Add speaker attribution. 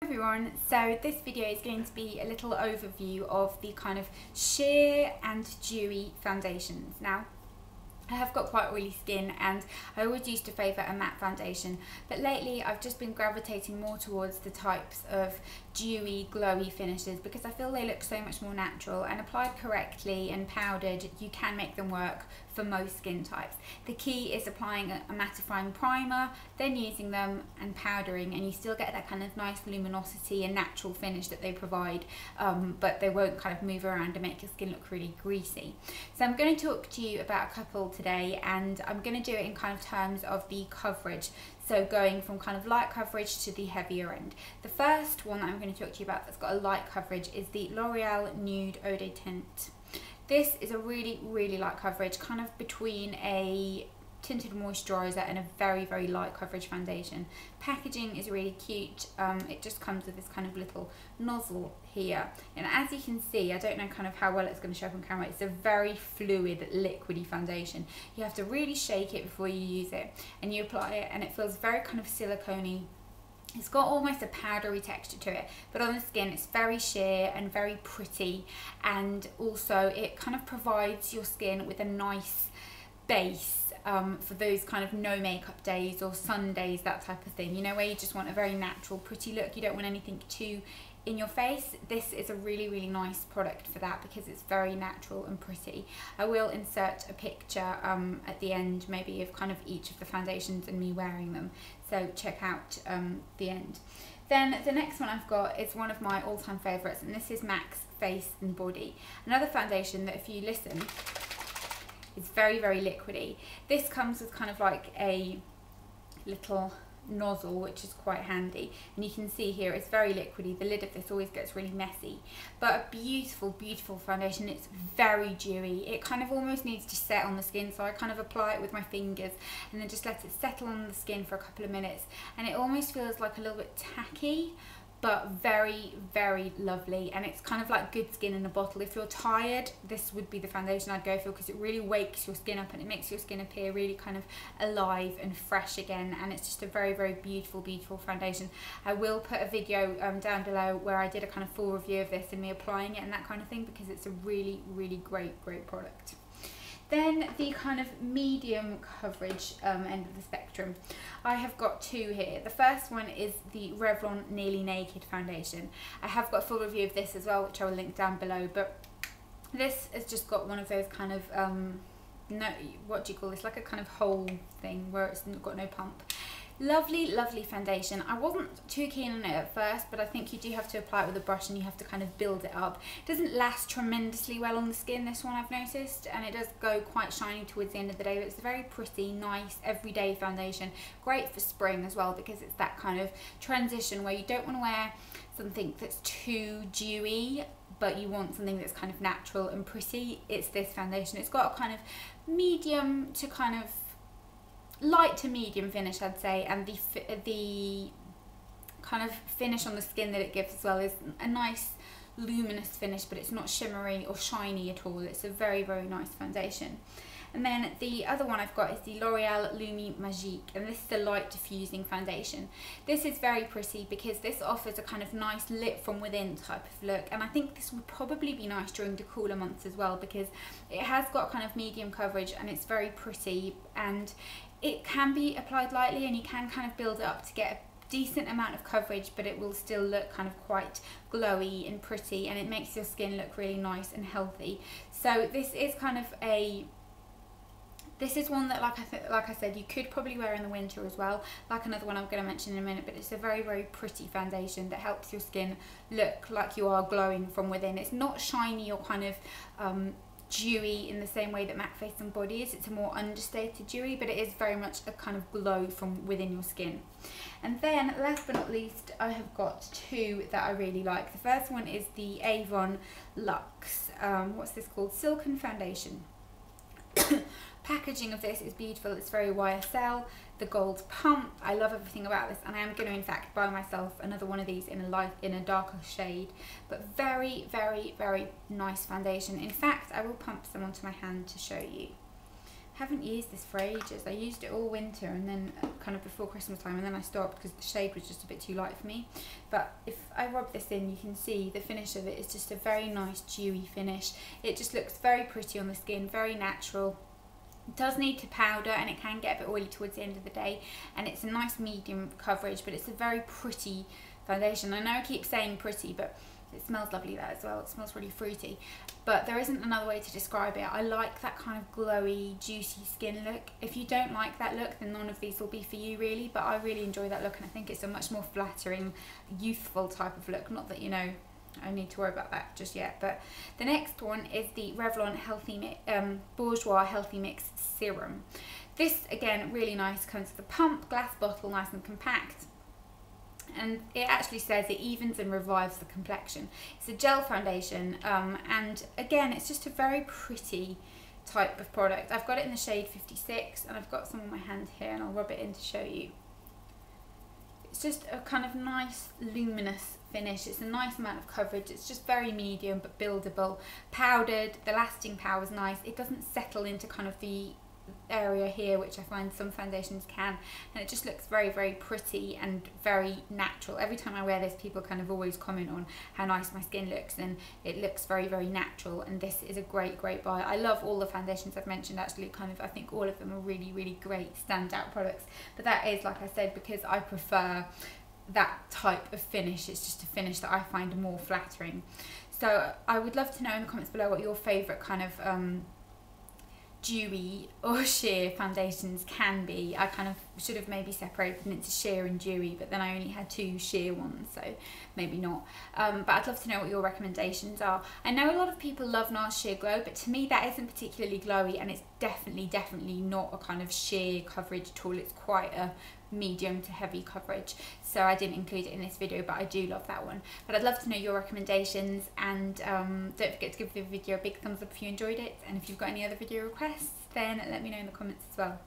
Speaker 1: Everyone, so this video is going to be a little overview of the kind of sheer and dewy foundations. Now, I have got quite oily skin and I always used to favour a matte foundation, but lately I've just been gravitating more towards the types of dewy, glowy finishes because I feel they look so much more natural, and applied correctly and powdered you can make them work for most skin types. The key is applying a mattifying primer, then using them and powdering, and you still get that kind of nice luminosity and natural finish that they provide, but they won't kind of move around and make your skin look really greasy. So I'm going to talk to you about a couple today, and I'm going to do it in kind of terms of the coverage. So going from kind of light coverage to the heavier end. The first one that I'm going to talk to you about that's got a light coverage is the L'Oreal Nude Eau de Tint. This is a really, really light coverage, kind of between a tinted moisturiser and a very, very light coverage foundation. Packaging is really cute. It just comes with this kind of little nozzle here, and as you can see, I don't know kind of how well it's going to show up on camera, it's a very fluid, liquidy foundation. You have to really shake it before you use it, and you apply it and it feels very kind of silicone-y. It's got almost a powdery texture to it, but on the skin it's very sheer and very pretty, and also it kind of provides your skin with a nice base for those kind of no makeup days or sun days, that type of thing, you know, where you just want a very natural, pretty look. You don't want anything too in your face. This is a really, really nice product for that because it's very natural and pretty. I will insert a picture at the end maybe of kind of each of the foundations and me wearing them, so check out the end. Then the next one I've got is one of my all-time favourites, and this is MAC's Face and Body. Another foundation that, if you listen, it's very, very liquidy. This comes with kind of like a little nozzle, which is quite handy, and you can see here it's very liquidy. The lid of this always gets really messy, but a beautiful, beautiful foundation. It's very dewy. It kind of almost needs to set on the skin, so I kind of apply it with my fingers and then just let it settle on the skin for a couple of minutes, and it almost feels like a little bit tacky, but very, very lovely, and it's kind of like good skin in a bottle. If you're tired, this would be the foundation I'd go for, because it really wakes your skin up and it makes your skin appear really kind of alive and fresh again, and it's just a very, very beautiful, beautiful foundation. I will put a video down below where I did a kind of full review of this and me applying it and that kind of thing, because it's a really, really great, great product. Then the kind of medium coverage end of the spectrum. I have got two here. The first one is the Revlon Nearly Naked foundation. I have got a full review of this as well, which I will link down below, but this has just got one of those kind of, no, what do you call this, like a kind of hole thing where it's got no pump. Lovely, lovely foundation. I wasn't too keen on it at first, but I think you do have to apply it with a brush and you have to kind of build it up. It doesn't last tremendously well on the skin, this one, I've noticed, and it does go quite shiny towards the end of the day, but it's a very pretty, nice, everyday foundation. Great for spring as well, because it's that kind of transition where you don't want to wear something that's too dewy, but you want something that's kind of natural and pretty. It's this foundation. It's got a kind of medium to kind of light to medium finish, I'd say, and the kind of finish on the skin that it gives as well is a nice luminous finish, but it's not shimmery or shiny at all. It's a very, very nice foundation. And then the other one I've got is the L'Oreal Lumi Magique, and this is the light diffusing foundation. This is very pretty because this offers a kind of nice lit from within type of look, and I think this would probably be nice during the cooler months as well, because it has got kind of medium coverage and it's very pretty, and it can be applied lightly and you can kind of build it up to get a decent amount of coverage, but it will still look kind of quite glowy and pretty, and it makes your skin look really nice and healthy. So this is kind of this is one that, like I said, you could probably wear in the winter as well, like another one I'm going to mention in a minute, but it's a very, very pretty foundation that helps your skin look like you are glowing from within. It's not shiny or kind of dewy in the same way that MAC Face and Body is. It's a more understated dewy, but it is very much a kind of glow from within your skin. And then last but not least, I have got two that I really like. The first one is the Avon Luxe, what's this called, Silken Foundation. Packaging of this is beautiful. It's very YSL, the gold pump. I love everything about this, and I am going to in fact buy myself another one of these in a darker shade, but very, very, very nice foundation. In fact, I will pump some onto my hand to show you haven't used this for ages. I used it all winter and then kind of before Christmas time, and then I stopped because the shade was just a bit too light for me. But if I rub this in, you can see the finish of it is just a very nice dewy finish. It just looks very pretty on the skin, very natural. It does need to powder and it can get a bit oily towards the end of the day, and it's a nice medium coverage, but it's a very pretty foundation. I know I keep saying pretty, but it smells lovely there as well. It smells really fruity, but there isn't another way to describe it. I like that kind of glowy, juicy skin look. If you don't like that look, then none of these will be for you really, but I really enjoy that look, and I think it's a much more flattering, youthful type of look. Not that, you know, I need to worry about that just yet. But the next one is the Revlon Bourjois Healthy Mix Serum. This, again, really nice, comes with a pump, glass bottle, nice and compact. And it actually says it evens and revives the complexion. It's a gel foundation, and again, it's just a very pretty type of product. I've got it in the shade 56, and I've got some on my hand here, and I'll rub it in to show you. It's just a kind of nice luminous finish. It's a nice amount of coverage. It's just very medium but buildable. Powdered, the lasting power is nice. It doesn't settle into kind of the area here, which I find some foundations can, and it just looks very, very pretty and very natural. Every time I wear this, people kind of always comment on how nice my skin looks, and it looks very, very natural, and this is a great buy. I love all the foundations I've mentioned, actually. Kind of, I think all of them are really, really great standout products, but that is, like I said, because I prefer that type of finish. It's just a finish that I find more flattering. So I would love to know in the comments below what your favourite kind of dewy or sheer foundations can be. I kind of should have maybe separated them into sheer and dewy, but then I only had 2 sheer ones, so maybe not. But I'd love to know what your recommendations are. I know a lot of people love NARS Sheer Glow, but to me that isn't particularly glowy, and it's definitely not a kind of sheer coverage at all. It's quite a medium to heavy coverage, so I didn't include it in this video, but I do love that one. But I'd love to know your recommendations, and don't forget to give the video a big thumbs up if you enjoyed it, and if you've got any other video requests, then let me know in the comments as well.